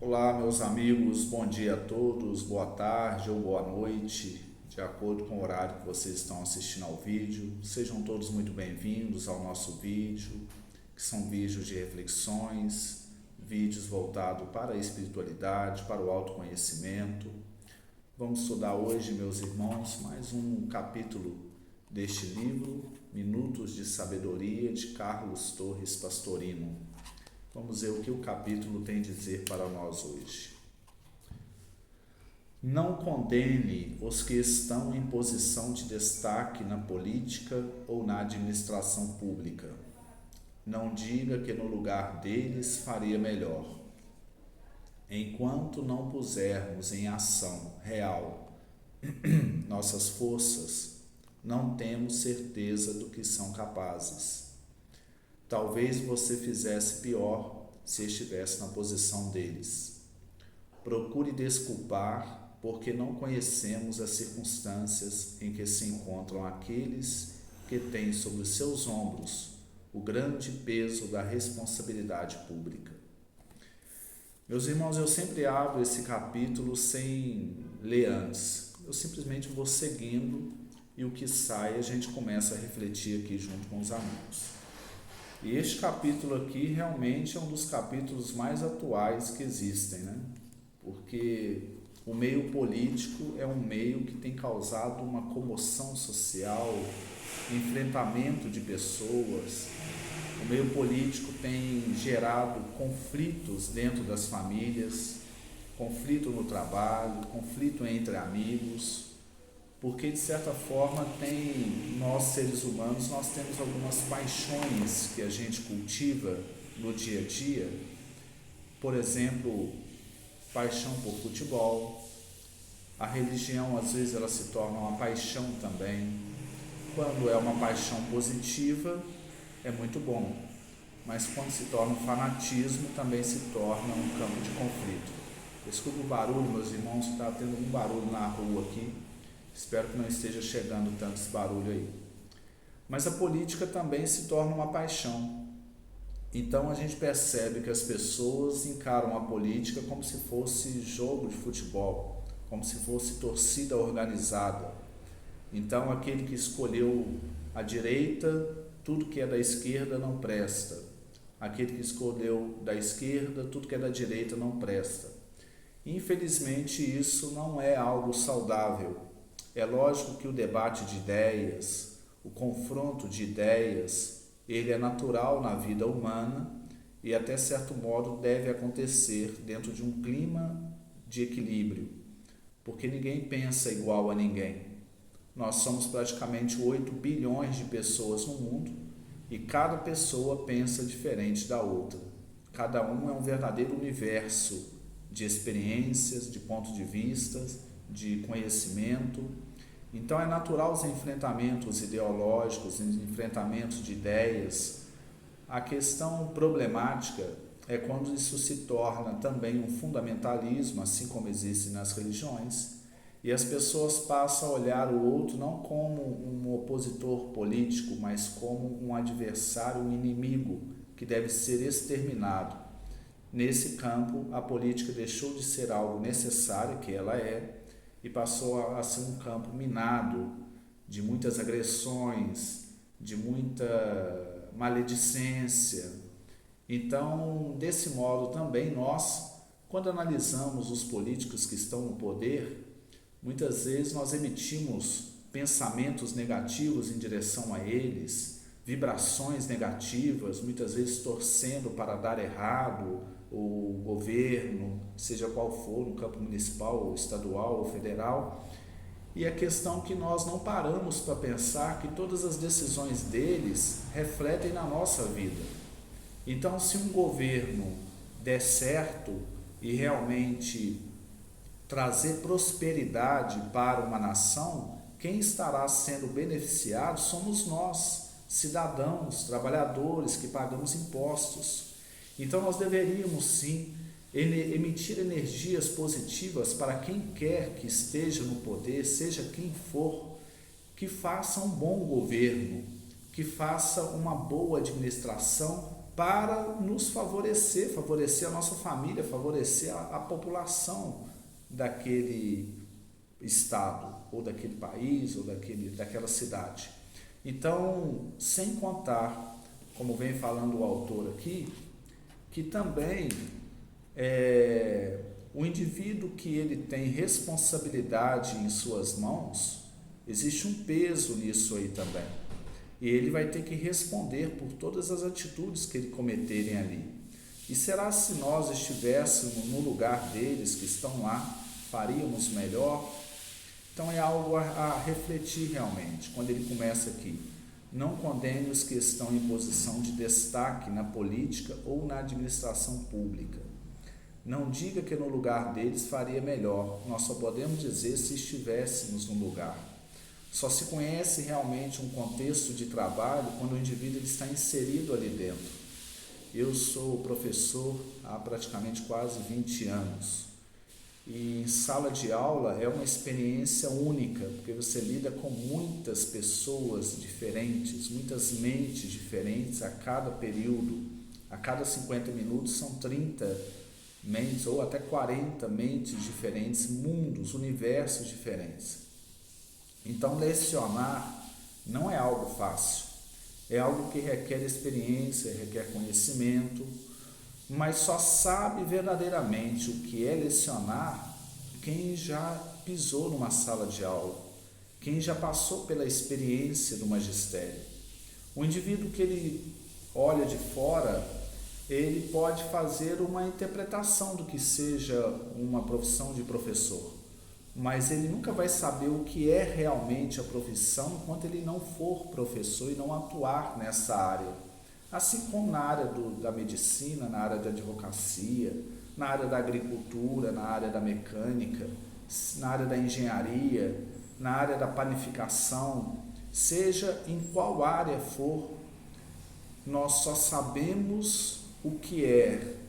Olá, meus amigos, bom dia a todos, boa tarde ou boa noite, de acordo com o horário que vocês estão assistindo ao vídeo. Sejam todos muito bem-vindos ao nosso vídeo, que são vídeos de reflexões, vídeos voltados para a espiritualidade, para o autoconhecimento. Vamos estudar hoje, meus irmãos, mais um capítulo deste livro, Minutos de Sabedoria, de Carlos Torres Pastorino. Vamos ver o que o capítulo tem a dizer para nós hoje. Não condene os que estão em posição de destaque na política ou na administração pública. Não diga que no lugar deles faria melhor. Enquanto não pusermos em ação real nossas forças, não temos certeza do que são capazes. Talvez você fizesse pior se estivesse na posição deles. Procure desculpar porque não conhecemos as circunstâncias em que se encontram aqueles que têm sobre os seus ombros o grande peso da responsabilidade pública. Meus irmãos, eu sempre abro esse capítulo sem ler antes. Eu simplesmente vou seguindo e o que sai a gente começa a refletir aqui junto com os amigos. E este capítulo aqui realmente é um dos capítulos mais atuais que existem, né? Porque o meio político é um meio que tem causado uma comoção social, enfrentamento de pessoas. O meio político tem gerado conflitos dentro das famílias, conflito no trabalho, conflito entre amigos, porque de certa forma nós seres humanos, nós temos algumas paixões que a gente cultiva no dia a dia. Por exemplo, paixão por futebol. A religião às vezes ela se torna uma paixão também. Quando é uma paixão positiva é muito bom, mas quando se torna um fanatismo também se torna um campo de conflito. Desculpa o barulho, meus irmãos, está tendo um barulho na rua aqui. Espero que não esteja chegando tanto esse barulho aí. Mas a política também se torna uma paixão. Então a gente percebe que as pessoas encaram a política como se fosse jogo de futebol, como se fosse torcida organizada. Então aquele que escolheu a direita, tudo que é da esquerda não presta. Aquele que escolheu da esquerda, tudo que é da direita não presta. Infelizmente isso não é algo saudável. É lógico que o debate de ideias, o confronto de ideias, ele é natural na vida humana e até certo modo deve acontecer dentro de um clima de equilíbrio, porque ninguém pensa igual a ninguém. Nós somos praticamente 8 bilhões de pessoas no mundo e cada pessoa pensa diferente da outra. Cada um é um verdadeiro universo de experiências, de pontos de vista, de conhecimento. Então é natural os enfrentamentos ideológicos, os enfrentamentos de ideias. A questão problemática é quando isso se torna também um fundamentalismo, assim como existe nas religiões, e as pessoas passam a olhar o outro não como um opositor político, mas como um adversário, um inimigo que deve ser exterminado. Nesse campo, a política deixou de ser algo necessário, que ela é, e passou a ser um campo minado de muitas agressões, de muita maledicência. Então, desse modo também nós, quando analisamos os políticos que estão no poder, muitas vezes nós emitimos pensamentos negativos em direção a eles, vibrações negativas, muitas vezes torcendo para dar errado o governo, seja qual for, no campo municipal, estadual ou federal. E a questão que nós não paramos para pensar que todas as decisões deles refletem na nossa vida. Então, se um governo der certo e realmente trazer prosperidade para uma nação, quem estará sendo beneficiado somos nós, cidadãos, trabalhadores que pagamos impostos. Então nós deveríamos sim emitir energias positivas para quem quer que esteja no poder, seja quem for, que faça um bom governo, que faça uma boa administração para nos favorecer a nossa família, favorecer a população daquele estado, ou daquele país, ou daquela cidade. Então, sem contar, como vem falando o autor aqui, que também o indivíduo que ele tem responsabilidade em suas mãos, existe um peso nisso aí também. E ele vai ter que responder por todas as atitudes que ele cometerem ali. E será se nós estivéssemos no lugar deles que estão lá, faríamos melhor? Então é algo a refletir realmente, quando ele começa aqui. Não condene os que estão em posição de destaque na política ou na administração pública. Não diga que no lugar deles faria melhor, nós só podemos dizer se estivéssemos no lugar. Só se conhece realmente um contexto de trabalho quando o indivíduo está inserido ali dentro. Eu sou professor há praticamente quase 20 anos. E em sala de aula é uma experiência única, porque você lida com muitas pessoas diferentes, muitas mentes diferentes a cada período. A cada 50 minutos são 30 mentes ou até 40 mentes diferentes, mundos, universos diferentes. Então, lecionar não é algo fácil, é algo que requer experiência, requer conhecimento, mas só sabe verdadeiramente o que é lecionar quem já pisou numa sala de aula, quem já passou pela experiência do magistério. O indivíduo que ele olha de fora, ele pode fazer uma interpretação do que seja uma profissão de professor, mas ele nunca vai saber o que é realmente a profissão enquanto ele não for professor e não atuar nessa área. Assim como na área da medicina, na área da advocacia, na área da agricultura, na área da mecânica, na área da engenharia, na área da panificação, seja em qual área for, nós só sabemos o que é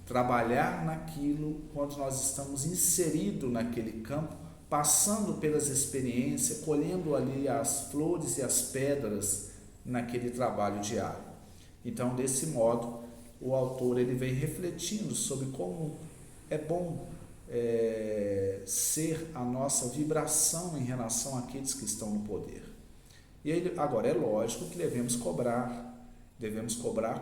trabalhar naquilo quando nós estamos inseridos naquele campo, passando pelas experiências, colhendo ali as flores e as pedras naquele trabalho diário. Então, desse modo, o autor ele vem refletindo sobre como é bom ser a nossa vibração em relação àqueles que estão no poder. E ele, agora, é lógico que devemos cobrar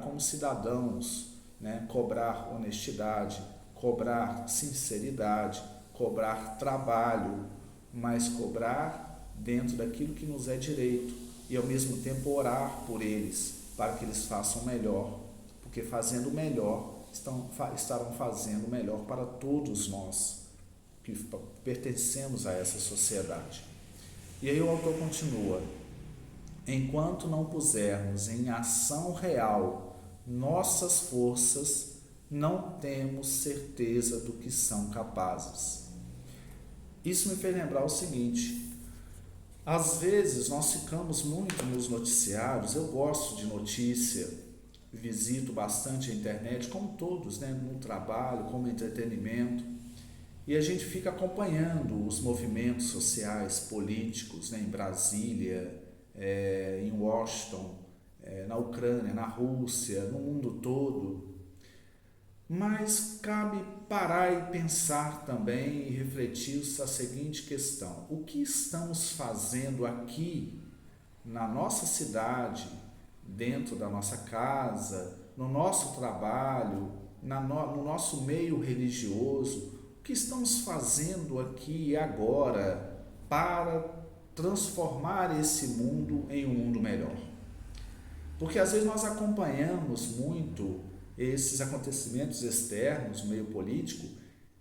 como cidadãos, né? Cobrar honestidade, cobrar sinceridade, cobrar trabalho, mas cobrar dentro daquilo que nos é direito e, ao mesmo tempo, orar por eles, para que eles façam melhor, porque fazendo melhor, estarão fazendo melhor para todos nós que pertencemos a essa sociedade. E aí o autor continua: enquanto não pusermos em ação real nossas forças, não temos certeza do que são capazes. Isso me fez lembrar o seguinte: às vezes nós ficamos muito nos noticiários. Eu gosto de notícia, visito bastante a internet, como todos, né? No trabalho, como entretenimento, e a gente fica acompanhando os movimentos sociais, políticos, né? Em Brasília, em Washington, na Ucrânia, na Rússia, no mundo todo. Mas cabe parar e pensar também e refletir a seguinte questão: o que estamos fazendo aqui na nossa cidade, dentro da nossa casa, no nosso trabalho, no nosso meio religioso? O que estamos fazendo aqui e agora para transformar esse mundo em um mundo melhor? Porque às vezes nós acompanhamos muito esses acontecimentos externos, meio político,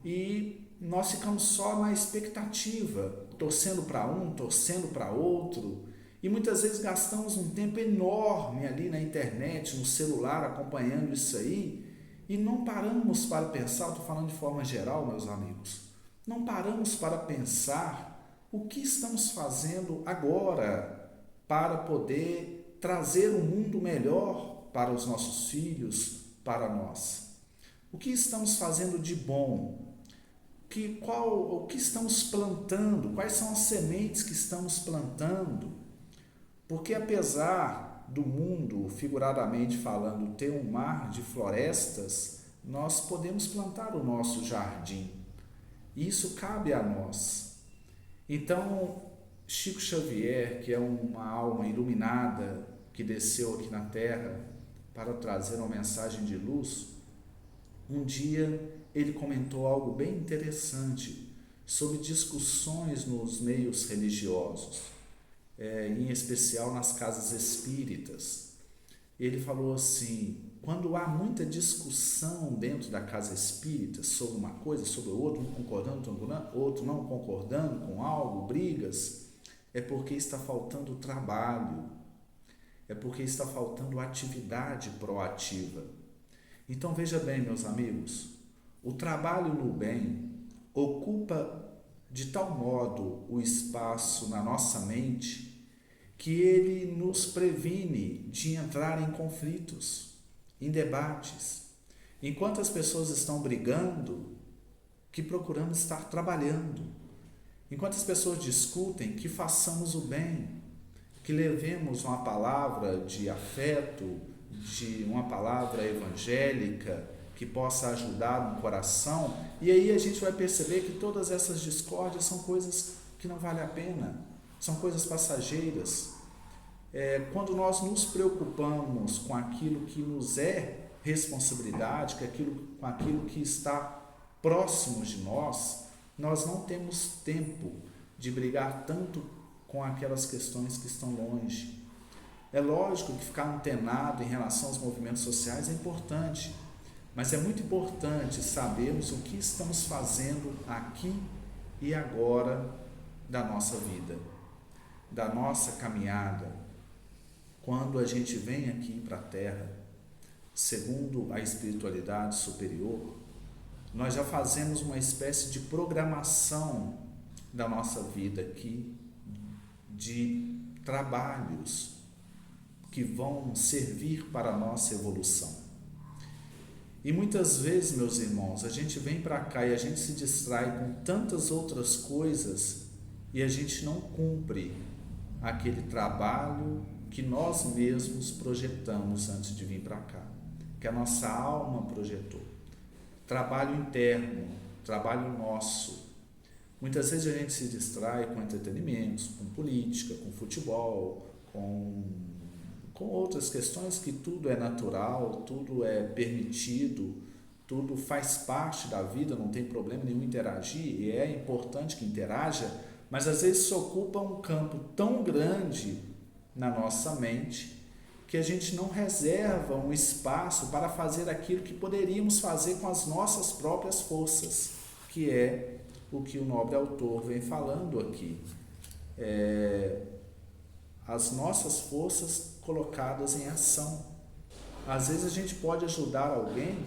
e nós ficamos só na expectativa, torcendo para um, torcendo para outro, e muitas vezes gastamos um tempo enorme ali na internet, no celular, acompanhando isso aí, e não paramos para pensar. Estou falando de forma geral, meus amigos, não paramos para pensar o que estamos fazendo agora para poder trazer um mundo melhor para os nossos filhos, para nós. O que estamos fazendo de bom? O que estamos plantando? Quais são as sementes que estamos plantando? Porque apesar do mundo, figuradamente falando, ter um mar de florestas, nós podemos plantar o nosso jardim. Isso cabe a nós. Então, Chico Xavier, que é uma alma iluminada que desceu aqui na Terra para trazer uma mensagem de luz, um dia ele comentou algo bem interessante sobre discussões nos meios religiosos, em especial nas casas espíritas. Ele falou assim: quando há muita discussão dentro da casa espírita sobre uma coisa, sobre o outro, um concordando, outro não concordando com algo, brigas, é porque está faltando trabalho, é porque está faltando atividade proativa. Então veja bem, meus amigos, o trabalho no bem ocupa de tal modo o espaço na nossa mente que ele nos previne de entrar em conflitos, em debates. Enquanto as pessoas estão brigando, que procuramos estar trabalhando. Enquanto as pessoas discutem, que façamos o bem, que levemos uma palavra de afeto, de uma palavra evangélica que possa ajudar no coração, e aí a gente vai perceber que todas essas discórdias são coisas que não valem a pena, são coisas passageiras. Quando nós nos preocupamos com aquilo que nos é responsabilidade, com aquilo que está próximo de nós, nós não temos tempo de brigar tanto com aquelas questões que estão longe. É lógico que ficar antenado em relação aos movimentos sociais é importante, mas é muito importante sabermos o que estamos fazendo aqui e agora da nossa vida, da nossa caminhada. Quando a gente vem aqui para a Terra, segundo a espiritualidade superior, nós já fazemos uma espécie de programação da nossa vida aqui, de trabalhos que vão servir para a nossa evolução. E muitas vezes, meus irmãos, a gente vem para cá e a gente se distrai com tantas outras coisas e a gente não cumpre aquele trabalho que nós mesmos projetamos antes de vir para cá, que a nossa alma projetou. Trabalho interno, trabalho nosso. Muitas vezes a gente se distrai com entretenimentos, com política, com futebol, com outras questões que tudo é natural, tudo é permitido, tudo faz parte da vida, não tem problema nenhum interagir, e é importante que interaja, mas às vezes se ocupa um campo tão grande na nossa mente que a gente não reserva um espaço para fazer aquilo que poderíamos fazer com as nossas próprias forças, que é o que o nobre autor vem falando aqui. As nossas forças colocadas em ação. Às vezes a gente pode ajudar alguém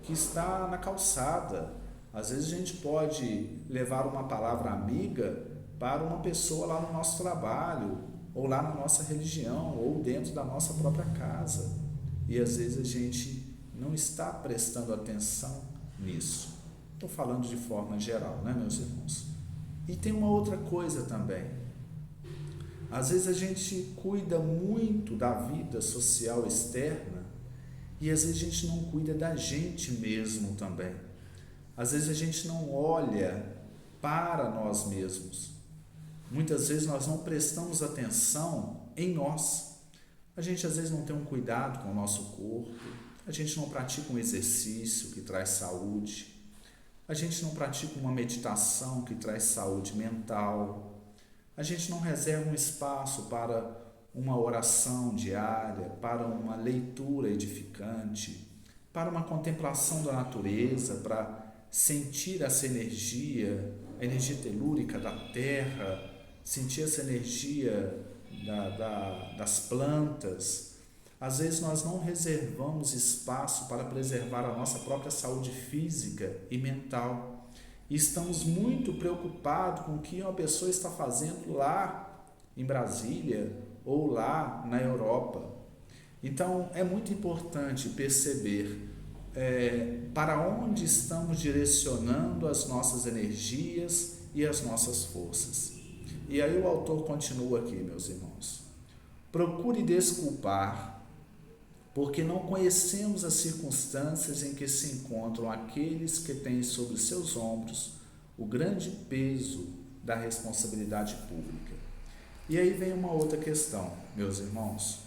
que está na calçada, às vezes a gente pode levar uma palavra amiga para uma pessoa lá no nosso trabalho, ou lá na nossa religião, ou dentro da nossa própria casa. E às vezes a gente não está prestando atenção nisso. Estou falando de forma geral, né, meus irmãos? E tem uma outra coisa também. Às vezes a gente cuida muito da vida social externa e às vezes a gente não cuida da gente mesmo também. Às vezes a gente não olha para nós mesmos. Muitas vezes nós não prestamos atenção em nós. A gente às vezes não tem um cuidado com o nosso corpo, a gente não pratica um exercício que traz saúde, a gente não pratica uma meditação que traz saúde mental, a gente não reserva um espaço para uma oração diária, para uma leitura edificante, para uma contemplação da natureza, para sentir essa energia, a energia telúrica da terra, sentir essa energia das plantas. Às vezes nós não reservamos espaço para preservar a nossa própria saúde física e mental. E estamos muito preocupados com o que uma pessoa está fazendo lá em Brasília ou lá na Europa. Então é muito importante perceber para onde estamos direcionando as nossas energias e as nossas forças. E aí o autor continua aqui, meus irmãos. Procure desculpar, porque não conhecemos as circunstâncias em que se encontram aqueles que têm sobre seus ombros o grande peso da responsabilidade pública. E aí vem uma outra questão, meus irmãos.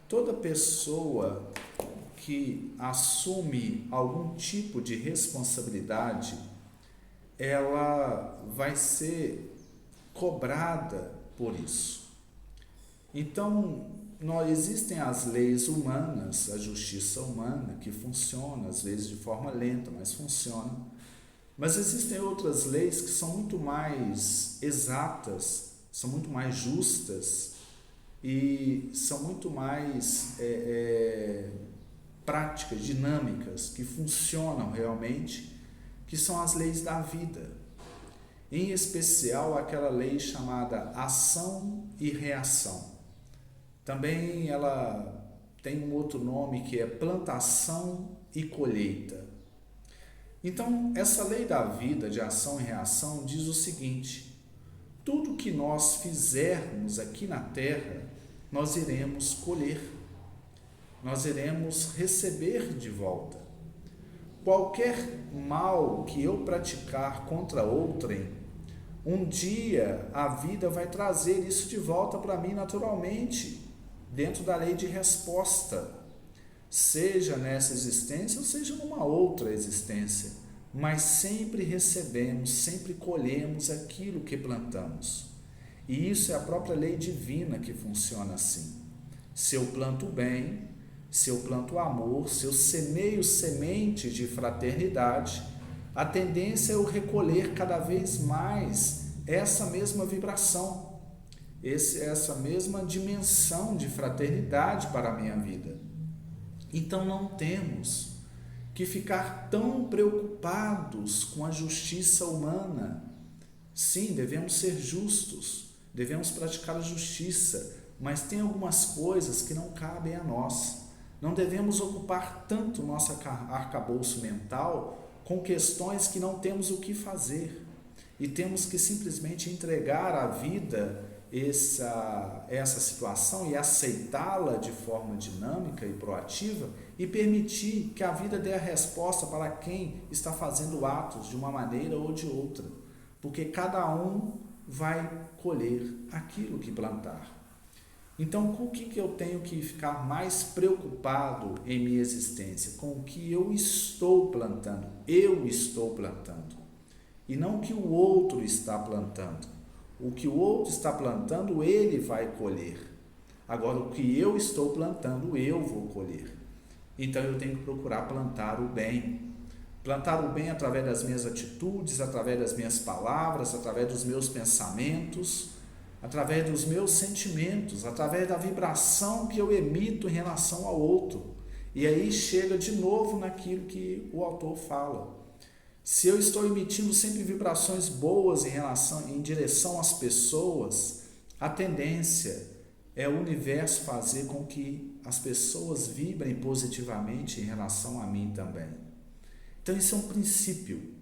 Toda pessoa que assume algum tipo de responsabilidade, ela vai ser cobrada por isso. Então, existem as leis humanas, a justiça humana, que funciona, às vezes de forma lenta, mas funciona. Mas existem outras leis que são muito mais exatas, são muito mais justas e são muito mais práticas, dinâmicas, que funcionam realmente, que são as leis da vida. Em especial aquela lei chamada ação e reação. Também ela tem um outro nome que é plantação e colheita. Então, essa lei da vida de ação e reação diz o seguinte: tudo que nós fizermos aqui na Terra, nós iremos colher, nós iremos receber de volta. Qualquer mal que eu praticar contra outrem, um dia a vida vai trazer isso de volta para mim naturalmente, dentro da lei de resposta. Seja nessa existência ou seja numa outra existência, mas sempre recebemos, sempre colhemos aquilo que plantamos. E isso é a própria lei divina que funciona assim. Se eu planto bem, se eu planto amor, se eu semeio sementes de fraternidade, a tendência é eu recolher cada vez mais essa mesma vibração, essa mesma dimensão de fraternidade para a minha vida. Então não temos que ficar tão preocupados com a justiça humana. Sim, devemos ser justos, devemos praticar a justiça, mas tem algumas coisas que não cabem a nós. Não devemos ocupar tanto nosso arcabouço mental com questões que não temos o que fazer. E temos que simplesmente entregar à vida essa situação e aceitá-la de forma dinâmica e proativa e permitir que a vida dê a resposta para quem está fazendo atos de uma maneira ou de outra, porque cada um vai colher aquilo que plantar. Então, com o que eu tenho que ficar mais preocupado em minha existência? Com o que eu estou plantando. Eu estou plantando. E não o que o outro está plantando. O que o outro está plantando, ele vai colher. Agora, o que eu estou plantando, eu vou colher. Então, eu tenho que procurar plantar o bem. Plantar o bem através das minhas atitudes, através das minhas palavras, através dos meus pensamentos, através dos meus sentimentos, através da vibração que eu emito em relação ao outro. E aí chega de novo naquilo que o autor fala. Se eu estou emitindo sempre vibrações boas em direção às pessoas, a tendência é o universo fazer com que as pessoas vibrem positivamente em relação a mim também. Então, isso é um princípio.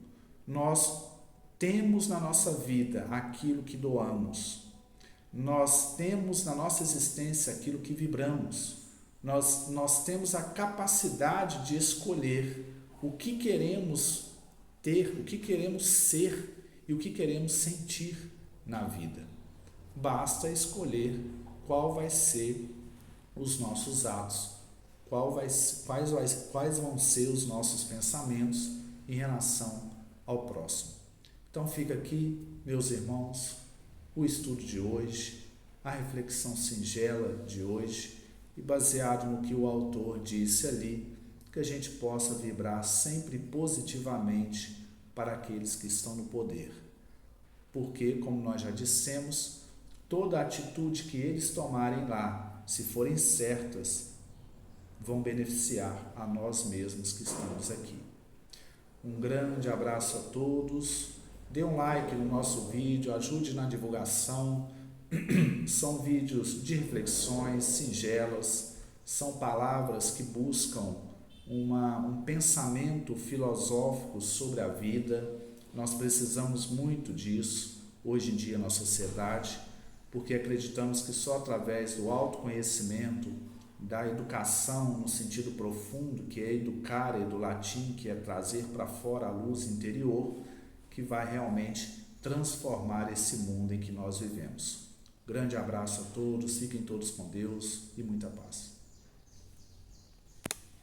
Nós temos na nossa vida aquilo que doamos. Nós temos na nossa existência aquilo que vibramos. Nós temos a capacidade de escolher o que queremos ter, o que queremos ser e o que queremos sentir na vida. Basta escolher qual vai ser os nossos atos, quais vão ser os nossos pensamentos em relação ao próximo. Então fica aqui, meus irmãos, o estudo de hoje, a reflexão singela de hoje, e baseado no que o autor disse ali, que a gente possa vibrar sempre positivamente para aqueles que estão no poder. Porque, como nós já dissemos, toda atitude que eles tomarem lá, se forem certas, vão beneficiar a nós mesmos que estamos aqui. Um grande abraço a todos, dê um like no nosso vídeo, ajude na divulgação. São vídeos de reflexões singelas, são palavras que buscam um pensamento filosófico sobre a vida. Nós precisamos muito disso hoje em dia na sociedade. porque acreditamos que só através do autoconhecimento, da educação no sentido profundo, que é educar, do latim, que é trazer para fora a luz interior, que vai realmente transformar esse mundo em que nós vivemos. Grande abraço a todos, fiquem todos com Deus e muita paz.